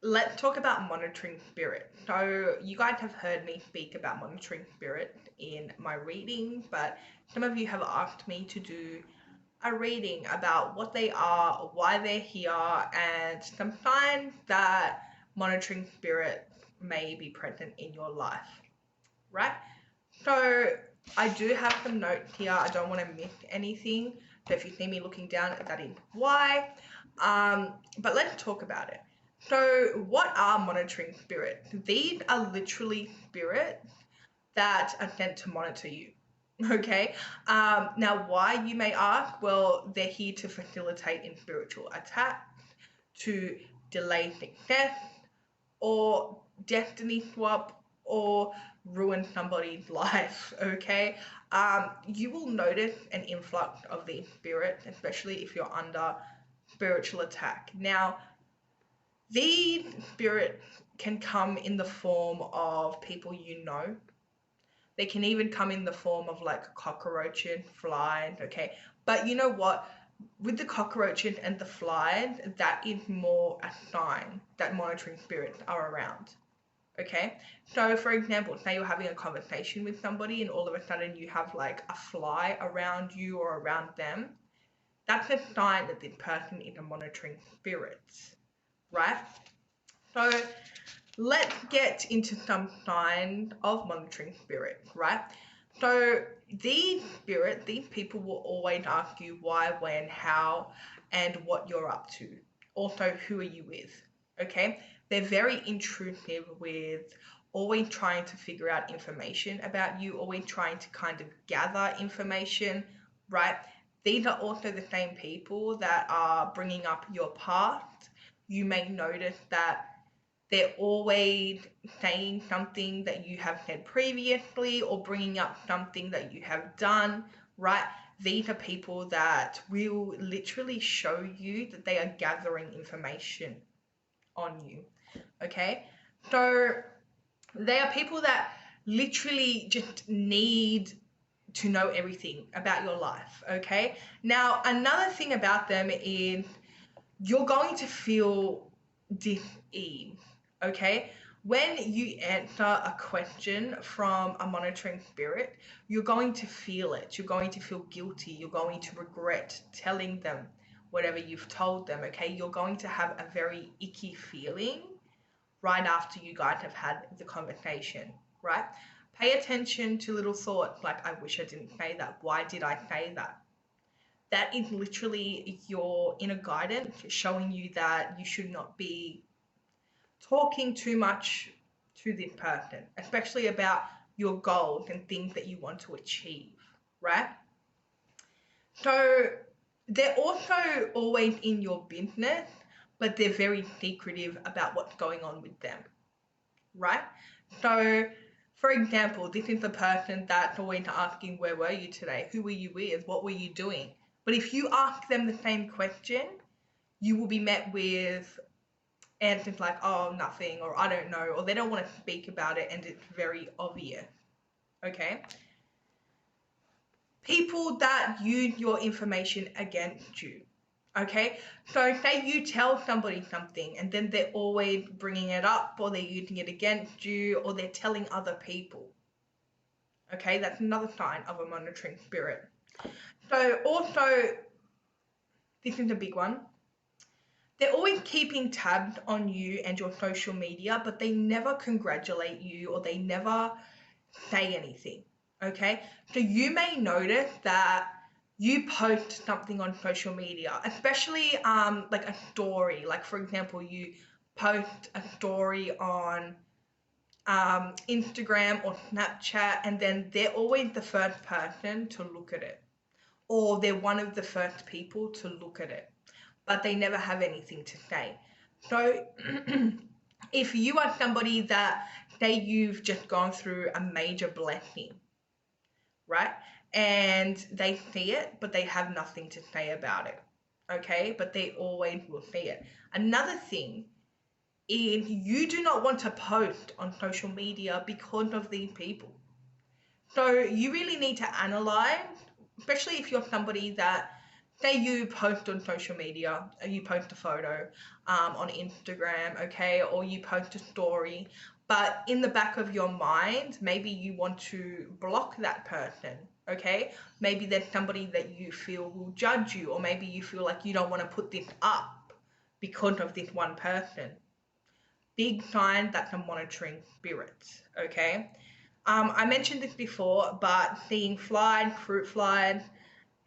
let's talk about monitoring spirit. So, you guys have heard me speak about monitoring spirit in my reading, but some of you have asked me to do a reading about what they are, why they're here, and some signs that monitoring spirit may be present in your life, right? So, I do have some notes here. I don't want to miss anything. So, if you see me looking down, that is why. But let's talk about it. So, what are monitoring spirits? These are literally spirits that are sent to monitor you. Okay. Now, why you may ask? Well, they're here to facilitate in spiritual attacks, to delay success, or destiny swap, or ruin somebody's life. Okay. You will notice an influx of these spirits, especially if you're under spiritual attack. Now, these spirits can come in the form of people you know. They can even come in the form of like cockroaches, flies, okay? But you know what? With the cockroaches and the flies, that is more a sign that monitoring spirits are around, okay? So, for example, say you're having a conversation with somebody and all of a sudden you have like a fly around you or around them. That's a sign that this person is a monitoring spirit, right? So, let's get into some signs of monitoring spirit, right? So these people will always ask you why, when, how, and what you're up to. Also, who are you with? Okay? They're very intrusive with always trying to figure out information about you, always trying to kind of gather information, right? These are also the same people that are bringing up your past. You may notice that they're always saying something that you have said previously or bringing up something that you have done, right? These are people that will literally show you that they are gathering information on you, okay? So they are people that literally just need to know everything about your life, okay? Now, another thing about them is you're going to feel dis-ease, okay? When you answer a question from a monitoring spirit, you're going to feel it. You're going to feel guilty. You're going to regret telling them whatever you've told them, okay? You're going to have a very icky feeling right after you guys have had the conversation, right? Pay attention to little thoughts like, I wish I didn't say that. Why did I say that? That is literally your inner guidance showing you that you should not be talking too much to this person, especially about your goals and things that you want to achieve, right? So they're also always in your business, but they're very secretive about what's going on with them, right? So, for example, this is the person that's always asking, where were you today? Who were you with? What were you doing? But if you ask them the same question, you will be met with answers like, oh, nothing, or I don't know, or they don't want to speak about it and it's very obvious. Okay? People that use your information against you. Okay? So, say you tell somebody something and then they're always bringing it up, or they're using it against you, or they're telling other people. Okay? That's another sign of a monitoring spirit. So, also, this is a big one. They're always keeping tabs on you and your social media, but they never congratulate you or they never say anything. Okay? So you may notice that you post something on social media, especially like a story. Like, for example, you post a story on Instagram or Snapchat, and then they're always the first person to look at it, or they're one of the first people to look at it, but they never have anything to say. So, if you are somebody that, say, you've just gone through a major blessing, right? And they see it, but they have nothing to say about it, okay? But they always will see it. Another thing is you do not want to post on social media because of these people. So you really need to analyze, especially if you're somebody that say you post on social media, you post a photo on Instagram, okay, or you post a story, but in the back of your mind, maybe you want to block that person, okay? Maybe there's somebody that you feel will judge you, or maybe you feel like you don't want to put this up because of this one person. Big sign that's a monitoring spirit, okay? I mentioned this before, but seeing flies, fruit flies,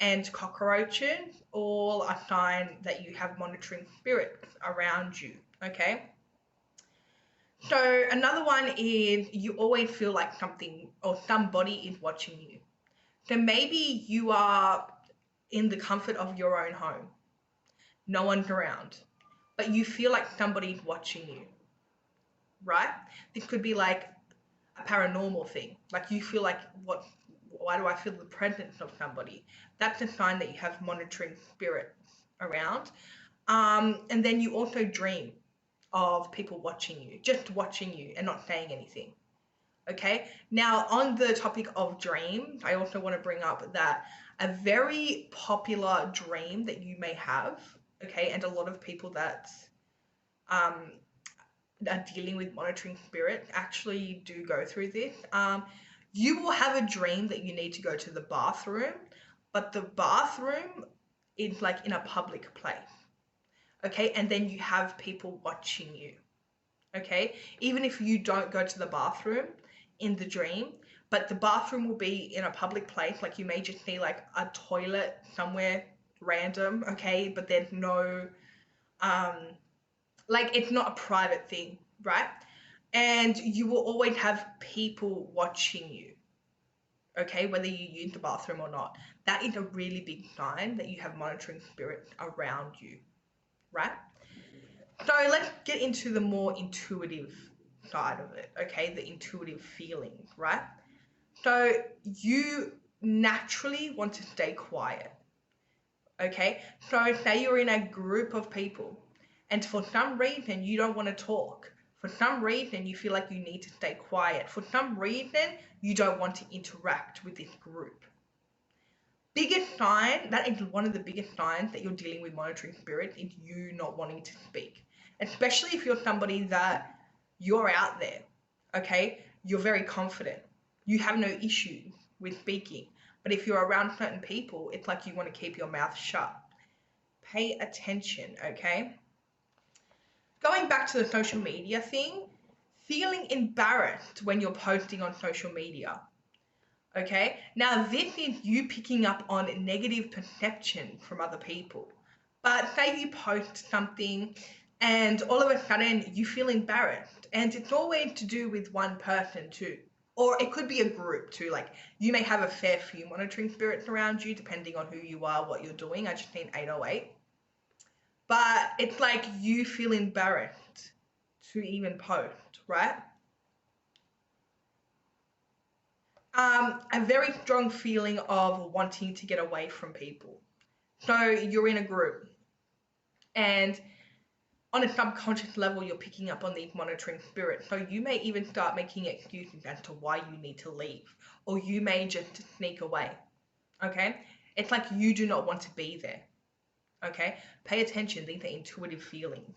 and cockroaches all a sign that you have monitoring spirits around you, okay? So another one is you always feel like something or somebody is watching you. So maybe you are in the comfort of your own home, no one's around, but you feel like somebody's watching you, right? This could be like a paranormal thing. Like you feel like, why do I feel the presence of somebody? That's a sign that you have monitoring spirits around. And then you also dream of people watching you, just watching you and not saying anything. Okay. Now, on the topic of dreams, I also want to bring up that a very popular dream that you may have, okay, and a lot of people that um, are dealing with monitoring spirit actually do go through this. You will have a dream that you need to go to the bathroom, but the bathroom is like in a public place. Okay, and then you have people watching you. Okay, even if you don't go to the bathroom in the dream, but the bathroom will be in a public place, like you may just see like a toilet somewhere random, okay, but there's no um like it's not a private thing, right? And you will always have people watching you, okay, whether you use the bathroom or not. That is a really big sign that you have monitoring spirits around you, right? So let's get into the more intuitive side of it, okay? The intuitive feelings, right? So you naturally want to stay quiet, okay? So say you're in a group of people and for some reason you don't want to talk. For some reason you feel like you need to stay quiet. For some reason you don't want to interact with this group. Biggest sign, that is one of the biggest signs that you're dealing with monitoring spirits, is you not wanting to speak. Especially if you're somebody that you're out there, okay? You're very confident. You have no issues with speaking. But if you're around certain people, it's like you want to keep your mouth shut. Pay attention, okay? Going back to the social media thing, feeling embarrassed when you're posting on social media. Okay, now this is you picking up on negative perception from other people. But say you post something and all of a sudden you feel embarrassed, and it's always to do with one person too. Or it could be a group too, like you may have a fair few monitoring spirits around you, depending on who you are, what you're doing. I just need 808. But it's like you feel embarrassed to even post, right? A very strong feeling of wanting to get away from people. So you're in a group and on a subconscious level, you're picking up on these monitoring spirits. So you may even start making excuses as to why you need to leave, or you may just sneak away. Okay? It's like you do not want to be there. Okay? Pay attention. These are intuitive feelings.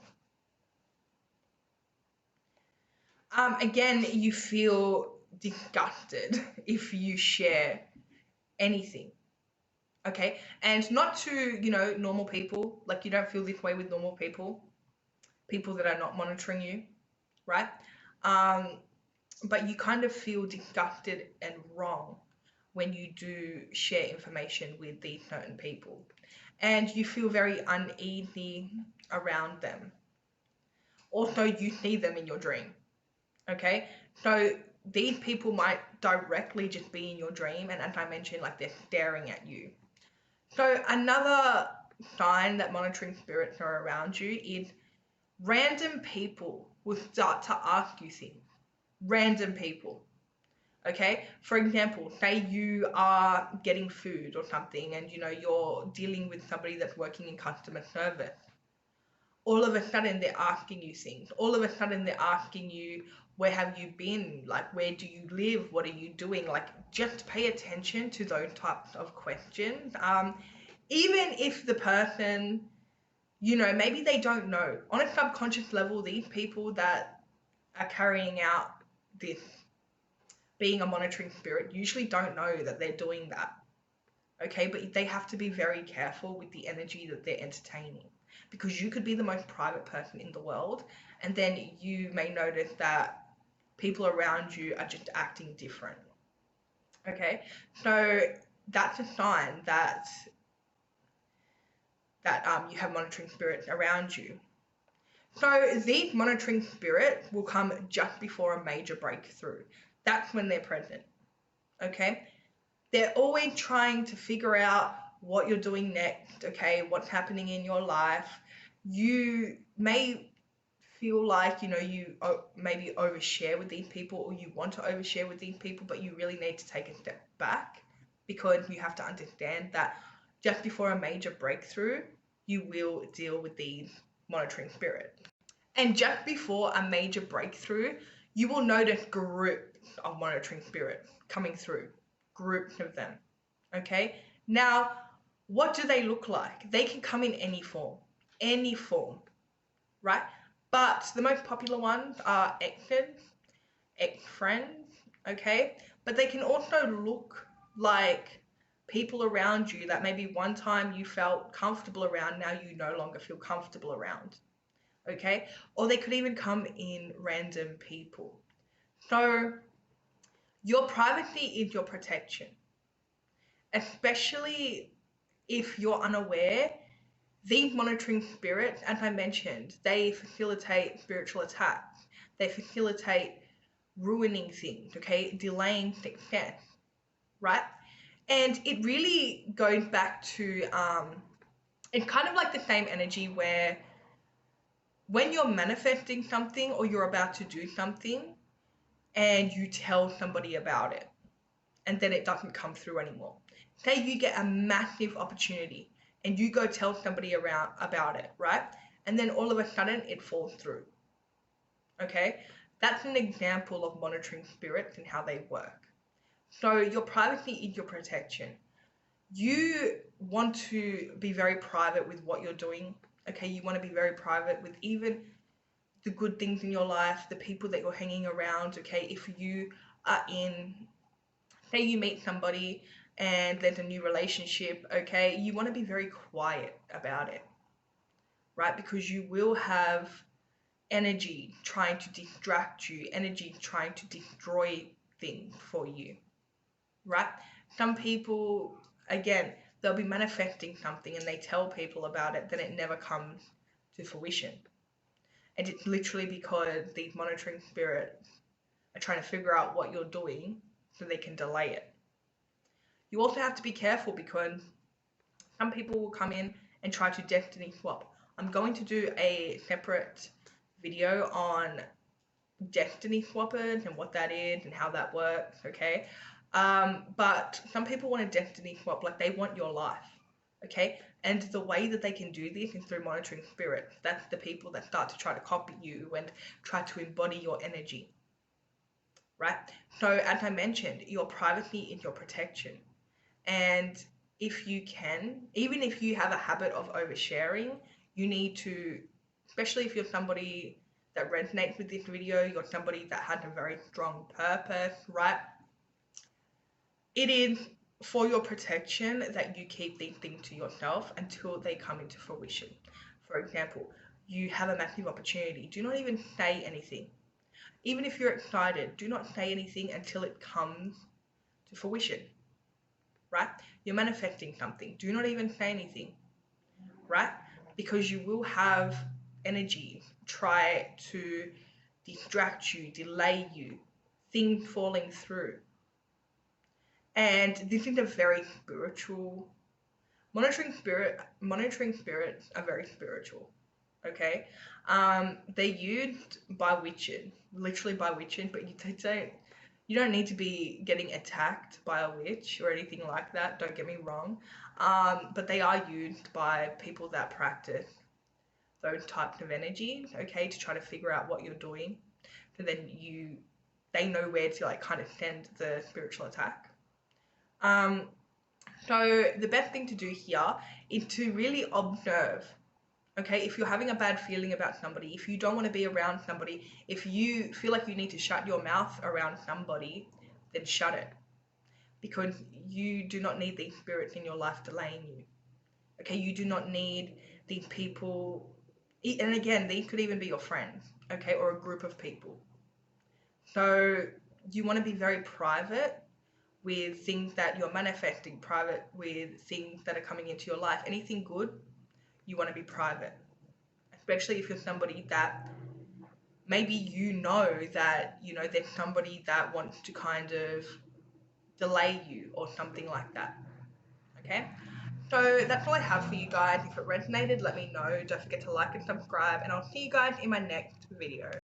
Again, you feel disgusted if you share anything. Okay, and not to, normal people, like you don't feel this way with normal people that are not monitoring you, right? um but you kind of feel disgusted and wrong when you do share information with these certain people, and you feel very uneasy around them. Also, you see them in your dream, okay? So these people might directly just be in your dream, and as I mentioned, like they're staring at you. So another sign that monitoring spirits are around you is random people will start to ask you things. Random people. Okay? For example, say you are getting food or something and you're dealing with somebody that's working in customer service. All of a sudden they're asking you things. All of a sudden they're asking you, where have you been? Like, where do you live? What are you doing? Like, just pay attention to those types of questions. even if the person, you know, maybe they don't know. On a subconscious level, these people that are carrying out this, being a monitoring spirit, usually don't know that they're doing that. Okay, but they have to be very careful with the energy that they're entertaining, because you could be the most private person in the world, and then you may notice that people around you are just acting different. Okay, so that's a sign that you have monitoring spirits around you. So these monitoring spirits will come just before a major breakthrough. That's when they're present. Okay, they're always trying to figure out what you're doing next. Okay, what's happening in your life. You may feel like, you know, you maybe overshare with these people, or you want to overshare with these people, but you really need to take a step back, because you have to understand that just before a major breakthrough, you will deal with these monitoring spirits. And just before a major breakthrough, you will notice groups of monitoring spirits coming through, groups of them. Okay, now what do they look like? They can come in any form, right? But the most popular ones are exes, ex-friends, okay? But they can also look like people around you that maybe one time you felt comfortable around, now you no longer feel comfortable around, okay? Or they could even come in random people. So your privacy is your protection, especially if you're unaware. These monitoring spirits, as I mentioned, they facilitate spiritual attacks. They facilitate ruining things, okay? Delaying success, right? And it really goes back to, it's kind of like the same energy where when you're manifesting something or you're about to do something and you tell somebody about it and then it doesn't come through anymore. Say you get a massive opportunity and you go tell somebody around about it, right? And then all of a sudden it falls through. Okay? That's an example of monitoring spirits and how they work. So your privacy is your protection. You want to be very private with what you're doing. Okay, you want to be very private with even the good things in your life, the people that you're hanging around. Okay, if you are in, say you meet somebody and there's a new relationship, okay, you want to be very quiet about it, right? Because you will have energy trying to distract you, energy trying to destroy things for you, right? Some people, again, they'll be manifesting something and they tell people about it, then it never comes to fruition. And it's literally because these monitoring spirits are trying to figure out what you're doing so they can delay it. You also have to be careful because some people will come in and try to destiny swap. I'm going to do a separate video on destiny swappers and what that is and how that works, okay? But some people want to destiny swap, like they want your life, okay? And the way that they can do this is through monitoring spirits. That's the people that start to try to copy you and try to embody your energy, right? So as I mentioned, your privacy is your protection. And if you can, even if you have a habit of oversharing, you need to, especially if you're somebody that resonates with this video, you're somebody that has a very strong purpose, right? It is for your protection that you keep these things to yourself until they come into fruition. For example, you have a massive opportunity. Do not even say anything. Even if you're excited, do not say anything until it comes to fruition, right? You're manifesting something. Do not even say anything, right? Because you will have energy try to distract you, delay you, things falling through. And this is a very spiritual, monitoring spirits are very spiritual, okay? They're used by witches, literally by witches, but you don't need to be getting attacked by a witch or anything like that, don't get me wrong. But they are used by people that practice those types of energies, okay, to try to figure out what you're doing. So then they know where to like kind of send the spiritual attack. Um, So the best thing to do here is to really observe. Okay, if you're having a bad feeling about somebody, if you don't want to be around somebody, if you feel like you need to shut your mouth around somebody, then shut it. Because you do not need these spirits in your life delaying you. Okay, you do not need these people, and again, these could even be your friends, okay, or a group of people. So you want to be very private with things that you're manifesting, private with things that are coming into your life. Anything good, you want to be private, especially if you're somebody that maybe there's somebody that wants to kind of delay you or something like that. Okay? So that's all I have for you guys. If it resonated, let me know. Don't forget to like and subscribe, and I'll see you guys in my next video.